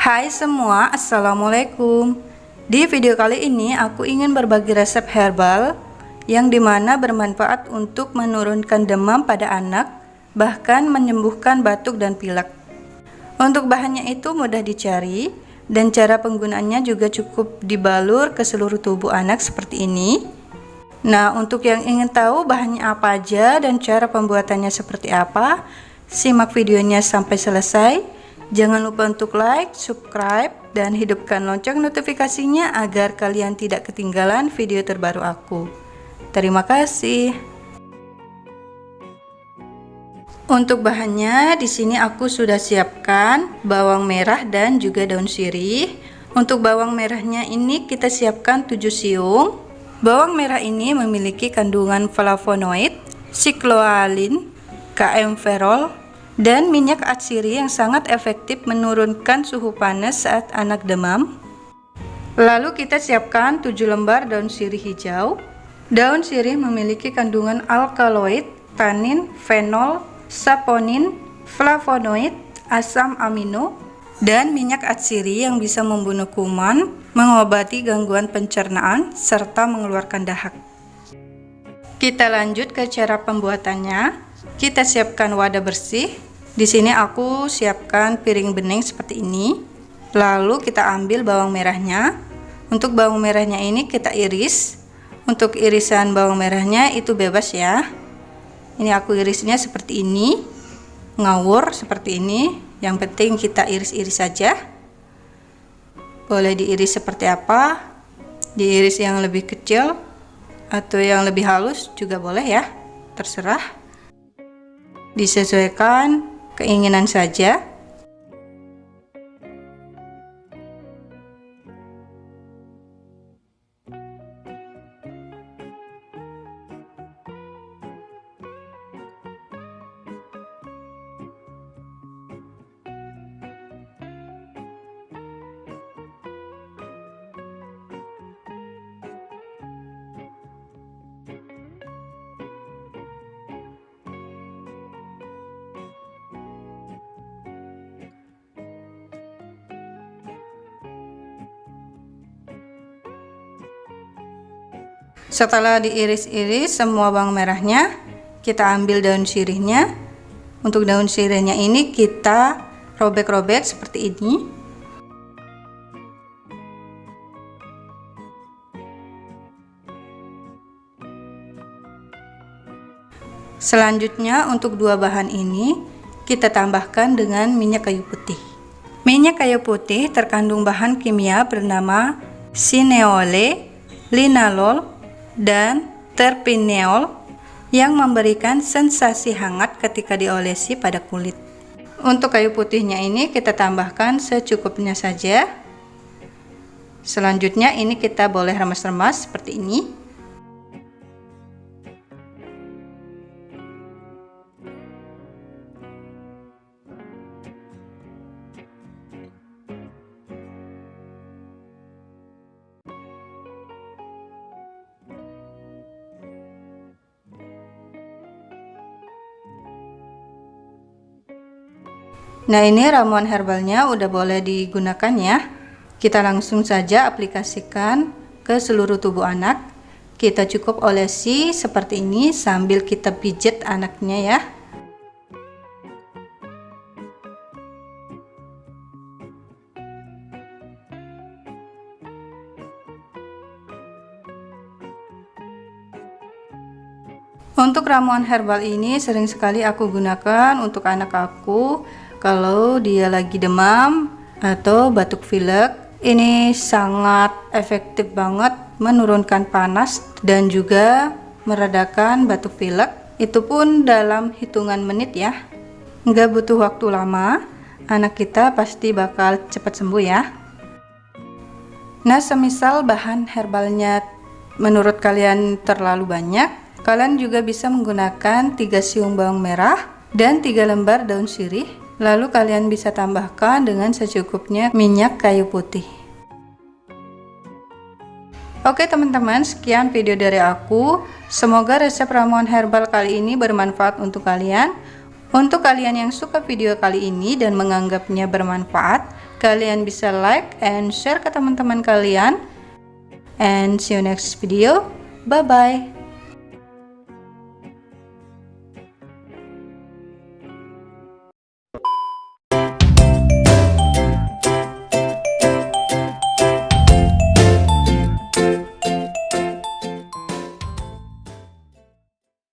Hai semua, assalamualaikum. Di video kali ini aku ingin berbagi resep herbal yang dimana bermanfaat untuk menurunkan demam pada anak, bahkan menyembuhkan batuk dan pilek. Untuk bahannya itu mudah dicari dan cara penggunaannya juga cukup dibalur ke seluruh tubuh anak seperti ini. Nah, untuk yang ingin tahu bahannya apa aja dan cara pembuatannya seperti apa, simak videonya sampai selesai. Jangan lupa untuk like, subscribe, dan hidupkan lonceng notifikasinya agar kalian tidak ketinggalan video terbaru aku. Terima kasih. Untuk bahannya di sini aku sudah siapkan bawang merah dan juga daun sirih. Untuk bawang merahnya ini kita siapkan 7 siung. Bawang merah ini memiliki kandungan flavonoid, sikloalin, kaempferol, dan minyak atsiri yang sangat efektif menurunkan suhu panas saat anak demam. Lalu kita siapkan 7 lembar daun sirih hijau. Daun sirih memiliki kandungan alkaloid, tanin, fenol, saponin, flavonoid, asam amino, dan minyak atsiri yang bisa membunuh kuman, mengobati gangguan pencernaan, serta mengeluarkan dahak. Kita lanjut ke cara pembuatannya. Kita siapkan wadah bersih. Di sini aku siapkan piring bening seperti ini. Lalu kita ambil bawang merahnya. Untuk bawang merahnya ini kita iris. Untuk irisan bawang merahnya itu bebas ya. Ini aku irisnya seperti ini, ngawur seperti ini. Yang penting kita iris-iris saja. Boleh diiris seperti apa, diiris yang lebih kecil atau yang lebih halus juga boleh ya, terserah. Disesuaikan keinginan saja. Setelah diiris-iris semua bawang merahnya, kita ambil daun sirihnya. Untuk daun sirihnya ini kita robek-robek seperti ini. Selanjutnya untuk dua bahan ini kita tambahkan dengan minyak kayu putih. Minyak kayu putih terkandung bahan kimia bernama sineole, linalol, dan terpineol yang memberikan sensasi hangat ketika diolesi pada kulit. Untuk kayu putihnya ini kita tambahkan secukupnya saja. Selanjutnya ini kita boleh remas-remas seperti ini. Nah, ini ramuan herbalnya udah boleh digunakan ya. Kita langsung saja aplikasikan ke seluruh tubuh anak. Kita cukup olesi seperti ini sambil kita pijat anaknya ya. Untuk ramuan herbal ini sering sekali aku gunakan untuk anak aku kalau dia lagi demam atau batuk pilek. Ini sangat efektif banget menurunkan panas dan juga meredakan batuk pilek. Itu pun dalam hitungan menit ya. Nggak butuh waktu lama. Anak kita pasti bakal cepat sembuh ya. Nah, semisal bahan herbalnya menurut kalian terlalu banyak, kalian juga bisa menggunakan 3 siung bawang merah dan 3 lembar daun sirih. Lalu kalian bisa tambahkan dengan secukupnya minyak kayu putih. Oke teman-teman, sekian video dari aku. Semoga resep ramuan herbal kali ini bermanfaat untuk kalian. Untuk kalian yang suka video kali ini dan menganggapnya bermanfaat, kalian bisa like and share ke teman-teman kalian. And see you next video. Bye bye.